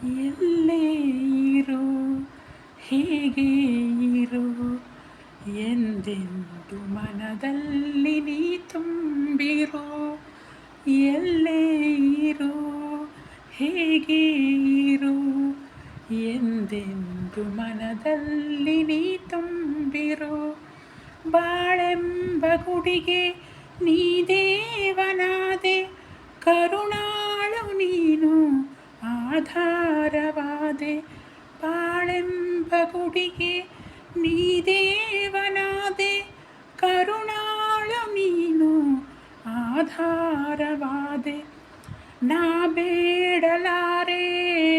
ಎಲ್ಲೇ ಇರು, ಹೇಗೆ ಇರು, ಎಂದೆಂದು ಮನದಲ್ಲಿ ನೀ ತುಂಬಿರು. ಎಲ್ಲೇ ಇರು, ಹೇಗೆ ಇರು, ಎಂದೆಂದು ಮನದಲ್ಲಿ ನೀ ತುಂಬಿರು. ಬಾಳೆಂಬ ಗುಡಿಗೆ ನೀ ದೇವನಾದೆ, ಕರುಣಾಳು ನೀನು ಆಧಾರವಾದೆ. ಬಾಳೆಂಬ ಗುಡಿಗೆ ನೀ ದೇವನಾದೆ, ಕರುಣಾಳು ನೀನು ಆಧಾರವಾದೆ. ನಾ ಬೇಡಲಾರೆ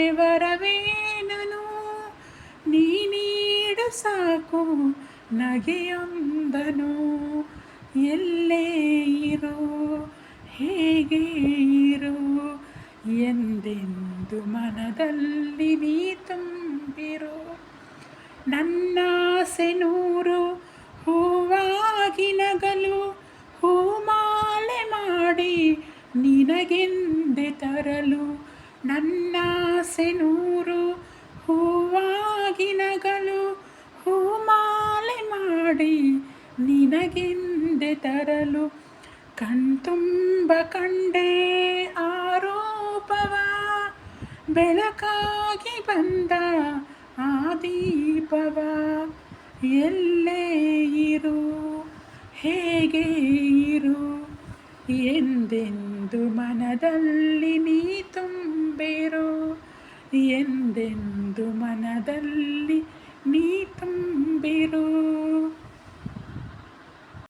ವರವೇನನು, ನೀ ನೀಡು ಸಾಕು ನಗೆಯೊಂದನು. ಎಲ್ಲೇ ಇರು, ಹೇಗೆ ಇರು, ಎಂದೆಂದು ಮನದಲ್ಲಿ ನೀ ತುಂಬಿರು. ನನ್ನಾಸೆ ನೂರು ಹೂವಾಗಿ ನಗಲು, ಹೂಮಾಲೆ ಮಾಡಿ ನಿನಗೆಂದೆ ತರಲು. ನನ್ನಾಸೆ ನೂರು ಹೂವಾಗಿ ನಗಲು, ಹೂಮಾಲೆ ಮಾಡಿ ನಿನಗೆಂದೆ ತರಲು. ಕಣ್ತುಂಬ ಕಂಡೆ ಆರೋಪವ, ಬೆಳಕಾಗಿ ಬಂದ ಆ ದೀಪವ. ಎಲ್ಲೇ ಇರು, ಹೇಗೆ ಇರು, ಎಂದೆಂದು ಮನದಲ್ಲಿ ನೀ ತುಂಬಿರು. ಎಂದೆಂದು ಮನದಲ್ಲಿ ನೀ ತುಂಬಿರು.